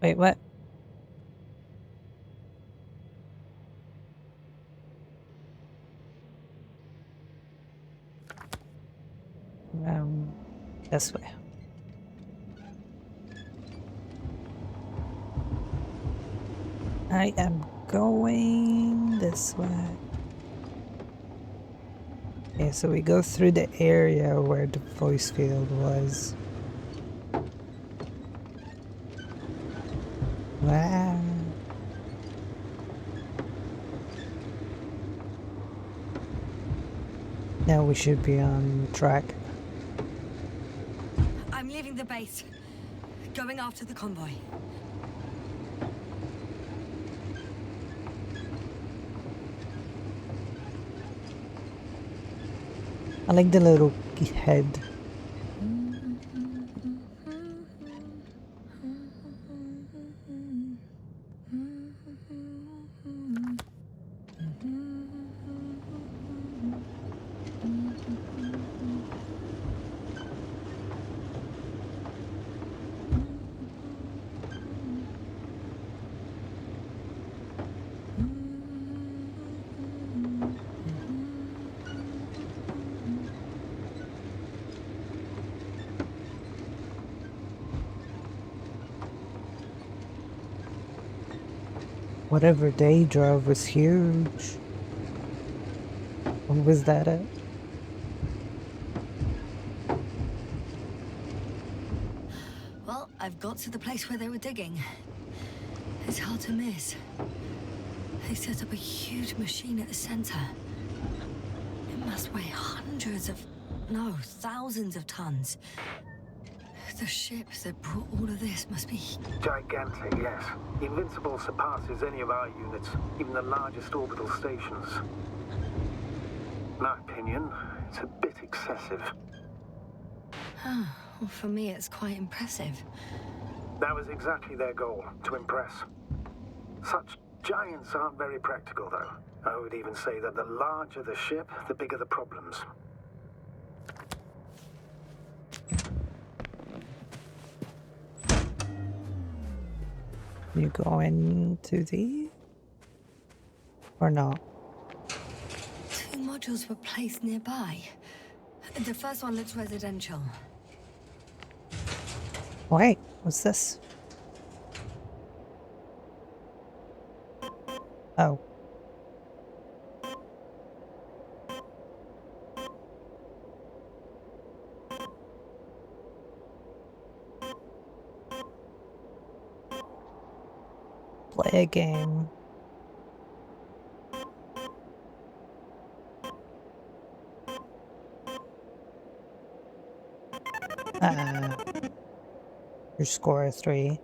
Wait, what? This way. I am going this way. Okay, so we go through the area where the voice field was. Wow. Now we should be on track. I'm leaving the base. Going after the convoy. I like the little head. Whatever they drove was huge. What was that at? Well, I've got to the place where they were digging. It's hard to miss. They set up a huge machine at the center. It must weigh thousands of tons. The ship that brought all of this must be... Gigantic, yes. The Invincible surpasses any of our units, even the largest orbital stations. In my opinion, it's a bit excessive. Oh, well, for me it's quite impressive. That was exactly their goal, to impress. Such giants aren't very practical, though. I would even say that the larger the ship, the bigger the problems. You going to the... or not? Two modules were placed nearby. The first one looks residential. Wait, what's this? Oh. Play a game. Your score is 3.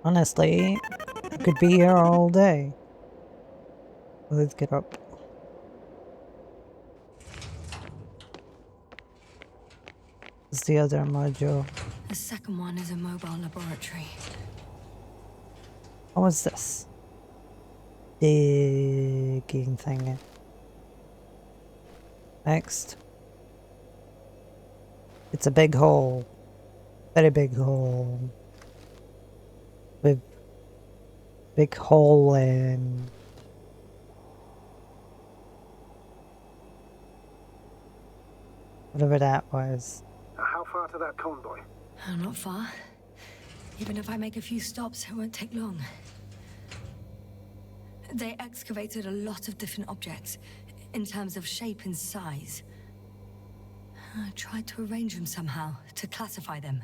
Honestly, I could be here all day. Let's get up. It's the other module. The second one is a mobile laboratory. What was this? Digging thing. Next. It's a big hole. Very big hole. With big hole in. Whatever that was. How far to that convoy? Oh, not far. Even if I make a few stops, it won't take long. They excavated a lot of different objects, in terms of shape and size. I tried to arrange them somehow, to classify them.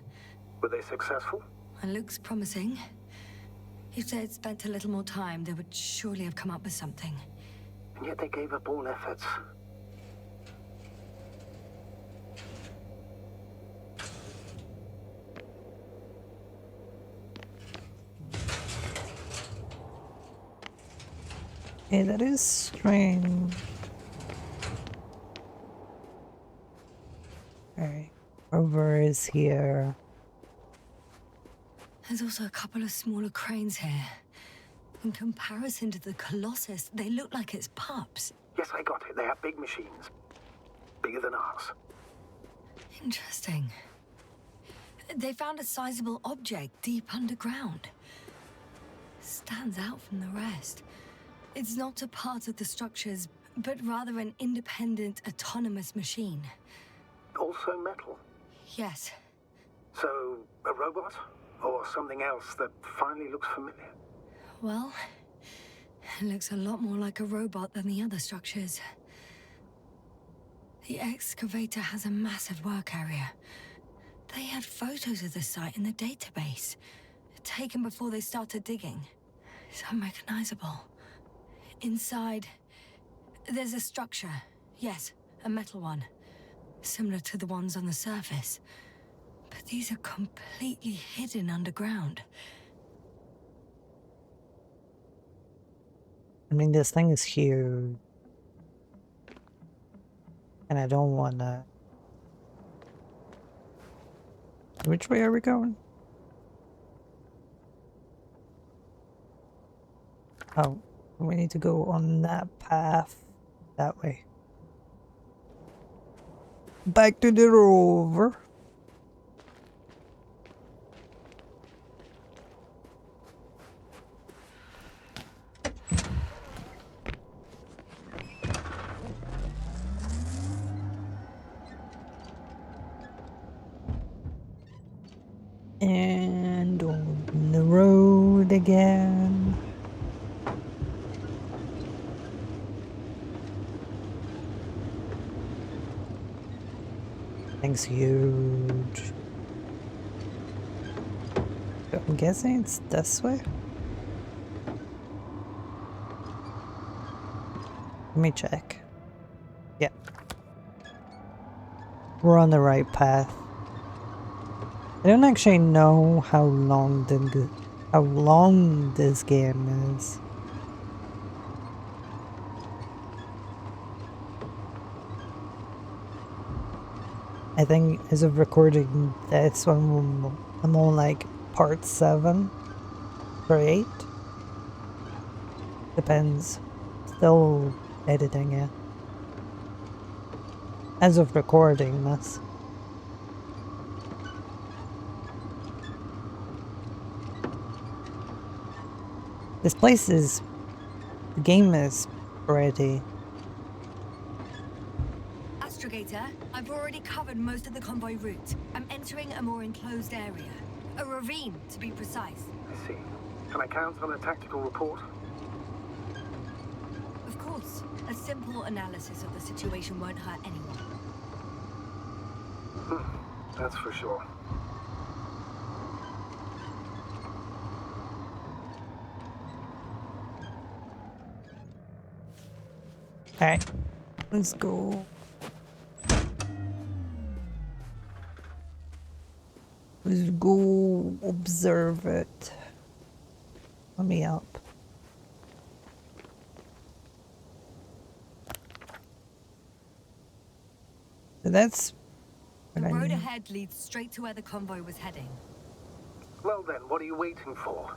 Were they successful? It looks promising. If they had spent a little more time, they would surely have come up with something. And yet they gave up all efforts. Hey, that is strange. Alright. Rover is here. There's also a couple of smaller cranes here. In comparison to the Colossus, they look like it's pups. Yes, I got it. They have big machines. Bigger than ours. Interesting. They found a sizable object deep underground. Stands out from the rest. It's not a part of the structures, but rather an independent, autonomous machine. Also metal. Yes. So, a robot? Or something else that finally looks familiar? Well, it looks a lot more like a robot than the other structures. The excavator has a massive work area. They had photos of the site in the database, taken before they started digging. It's unrecognizable. Inside, there's a structure. Yes, a metal one. Similar to the ones on the surface. But these are completely hidden underground. I mean, this thing is huge. And I don't wanna... Which way are we going? Oh, we need to go on that path. That way. Back to the rover. And on the road again. Thing's huge. I'm guessing it's this way. Let me check. Yeah. We're on the right path. I don't actually know how long this game is. I think as of recording this one, I'm on like part 7 or 8. Depends. Still editing it. As of recording this. This place is... The game is pretty. Astrogator, I've already covered most of the convoy route. I'm entering a more enclosed area. A ravine, to be precise. I see. Can I count on a tactical report? Of course. A simple analysis of the situation won't hurt anyone. That's for sure. Alright, let's go. Let's go observe it. Let me up. So that's The what I road need. ahead leads straight to where the convoy was heading. Well then, what are you waiting for?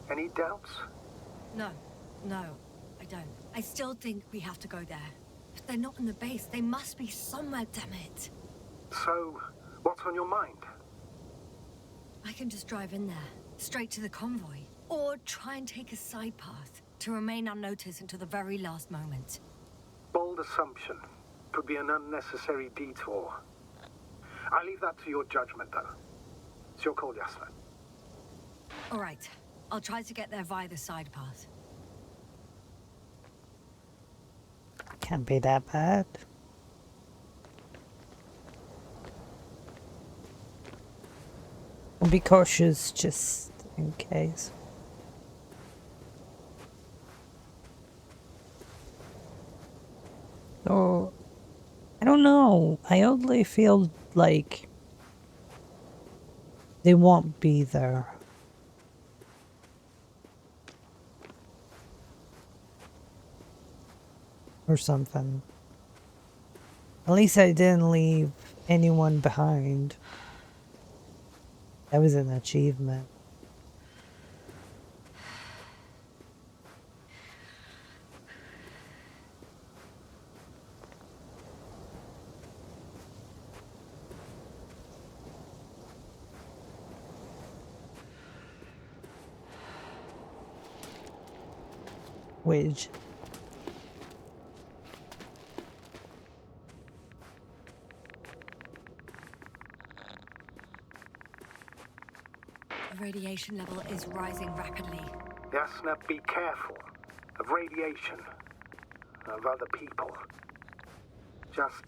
Any doubts? No, I don't. I still think we have to go there. If they're not in the base, they must be somewhere, damn it. So, what's on your mind? I can just drive in there, straight to the convoy. Or try and take a side path to remain unnoticed until the very last moment. Bold assumption. Could be an unnecessary detour. I leave that to your judgment, though. It's your call, Yasna. All right, I'll try to get there via the side path. Can't be that bad. I'll be cautious just in case. So, I don't know. I only feel like they won't be there. Or something. At least I didn't leave anyone behind. That was an achievement. Which The radiation level is rising rapidly. Yasna, be careful of radiation, of other people. Just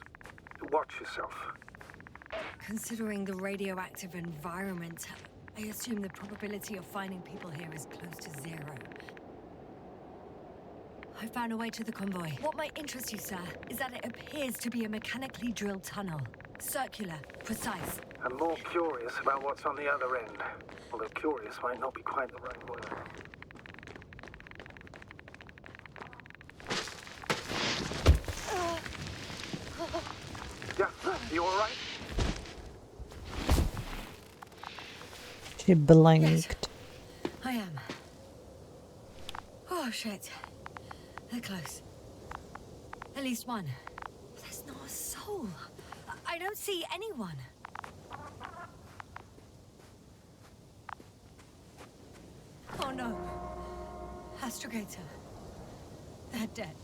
watch yourself. Considering the radioactive environment, I assume the probability of finding people here is close to 0. I found a way to the convoy. What might interest you, sir, is that it appears to be a mechanically drilled tunnel. Circular, precise. I'm more curious about what's on the other end. Although curious might not be quite the right word. Yeah, you alright? she blinked. Yes, I am. Oh, shit. They're close. At least one. There's not a soul. I don't see anyone. Oh no. Astrogator. They're dead.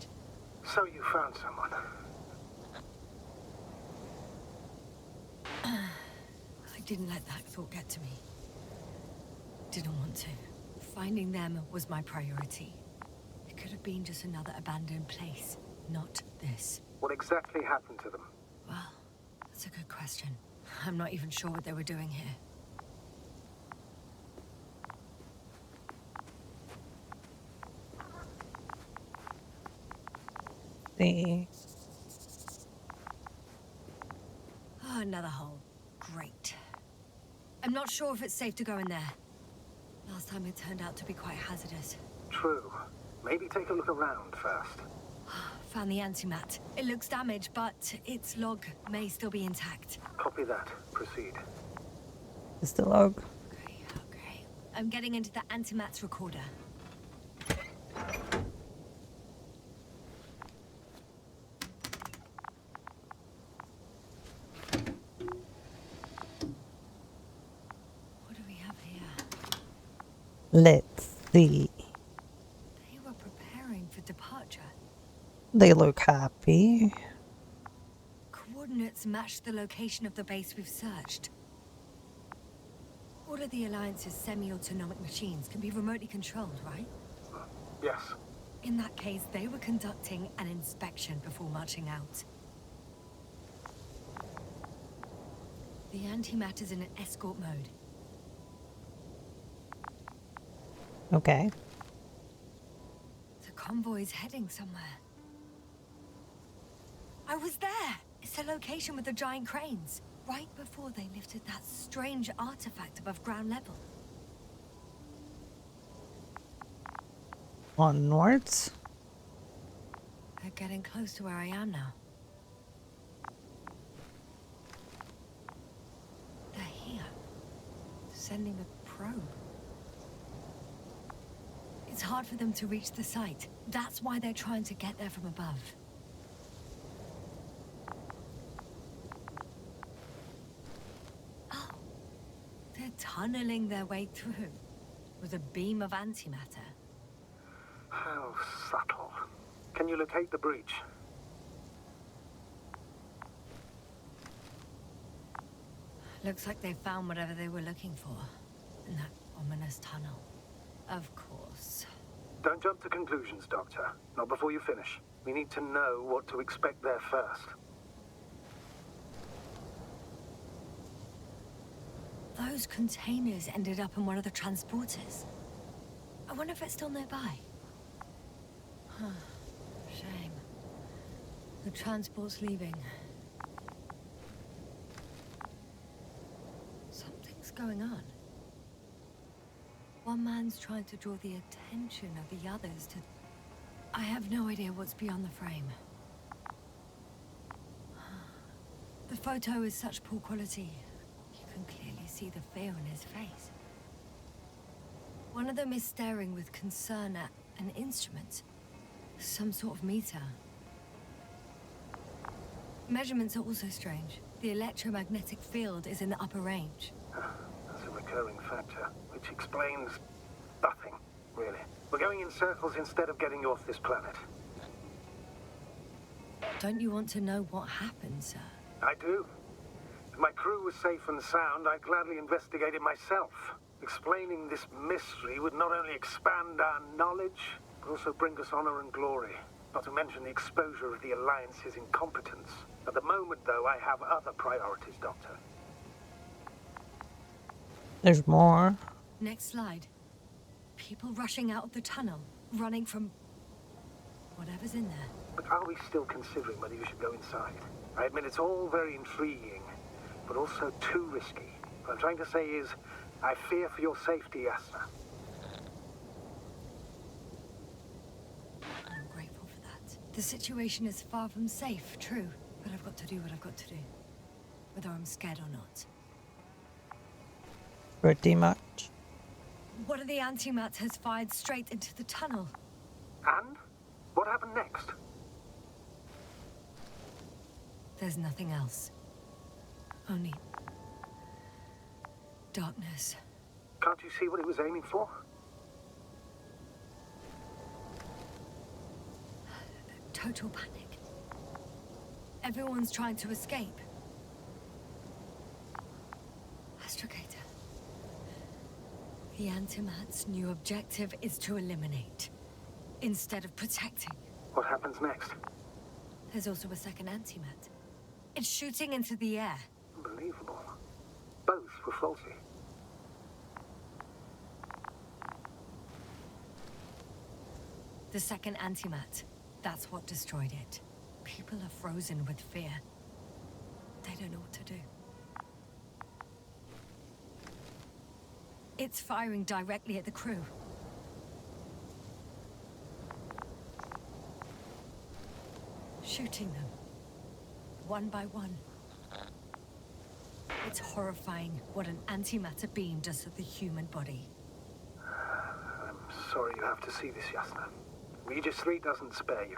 So you found someone. I didn't let that thought get to me. Didn't want to. Finding them was my priority. It could have been just another abandoned place, not this. What exactly happened to them? Well, that's a good question. I'm not even sure what they were doing here. The Oh, another hole. Great. I'm not sure if it's safe to go in there. Last time it turned out to be quite hazardous. True. Maybe take a look around first. Found the antimat. It looks damaged, but its log may still be intact. Copy that. Proceed. is the log. Okay. I'm getting into the antimat's recorder. What do we have here? Let's see. They were preparing for departure. They look happy. Coordinates match the location of the base we've searched. All of the Alliance's semi-autonomic machines can be remotely controlled, right? Yes. In that case, they were conducting an inspection before marching out. The antimat is in an escort mode. Okay. The convoy's heading somewhere. I was there! It's the location with the giant cranes. Right before they lifted that strange artifact above ground level. Onwards. They're getting close to where I am now. They're here. Sending a probe. It's hard for them to reach the site. That's why they're trying to get there from above. Oh. They're tunneling their way through with a beam of antimatter. How subtle. Can you locate the breach? Looks like they found whatever they were looking for in that ominous tunnel. Of course. Don't jump to conclusions, Doctor. Not before you finish. We need to know what to expect there first. Those containers ended up in one of the transporters. I wonder if it's still nearby. Huh. Shame. The transport's leaving. Something's going on. One man's trying to draw the attention of the others to... I have no idea what's beyond the frame. The photo is such poor quality. You can clearly see the fear in his face. One of them is staring with concern at an instrument. Some sort of meter. Measurements are also strange. The electromagnetic field is in the upper range. That's a recurring factor, which explains nothing, really. We're going in circles instead of getting you off this planet. Don't you want to know what happened, sir? I do. If my crew was safe and sound, I'd gladly investigate it myself. Explaining this mystery would not only expand our knowledge, but also bring us honor and glory. Not to mention the exposure of the Alliance's incompetence. At the moment, though, I have other priorities, Doctor. There's more. Next slide. People rushing out of the tunnel, running from whatever's in there. But are we still considering whether you should go inside? I admit it's all very intriguing, but also too risky. What I'm trying to say is, I fear for your safety, Yasna. I'm grateful for that. The situation is far from safe, true, but I've got to do what I've got to do, whether I'm scared or not. Pretty much. One of the antimats has fired straight into the tunnel. And? What happened next? There's nothing else. Only... darkness. Can't you see what it was aiming for? Total panic. Everyone's trying to escape. Astrogator. The Antimat's new objective is to eliminate, instead of protecting. What happens next? There's also a second Antimat. It's shooting into the air. Unbelievable. Both were faulty. The second Antimat, that's what destroyed it. People are frozen with fear. They don't know what to do. It's firing directly at the crew. Shooting them. One by one. It's horrifying what an antimatter beam does to the human body. I'm sorry you have to see this, Yasna. Regis III doesn't spare you.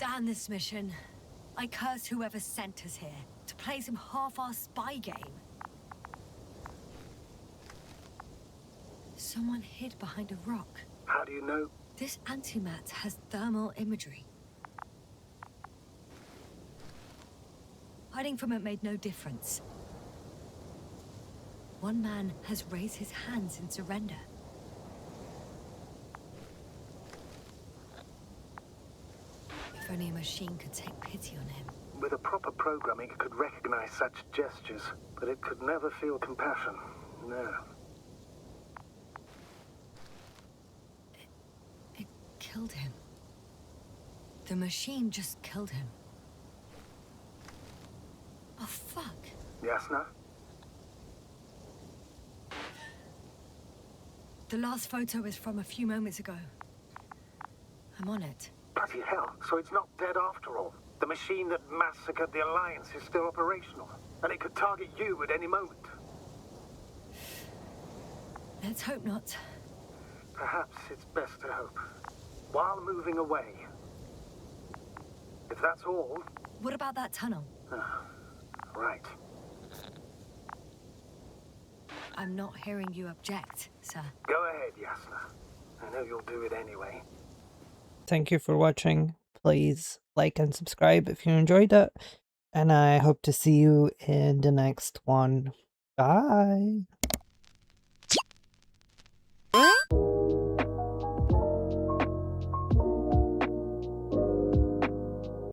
Damn this mission. I curse whoever sent us here to play some half-assed spy game. Someone hid behind a rock. How do you know? This antimat has thermal imagery. Hiding from it made no difference. One man has raised his hands in surrender. If only a machine could take pity on him. With a proper programming, it could recognize such gestures, but it could never feel compassion. No. It killed him. The machine just killed him. Oh, fuck. Yasna? The last photo is from a few moments ago. I'm on it. Bloody hell, so it's not dead after all. The machine that massacred the Alliance is still operational, and it could target you at any moment. Let's hope not. Perhaps it's best to hope. While moving away. If that's all... What about that tunnel? Right. I'm not hearing you object, sir. Go ahead, Yasna. I know you'll do it anyway. Thank you for watching. Please like and subscribe if you enjoyed it. And I hope to see you in the next one. Bye.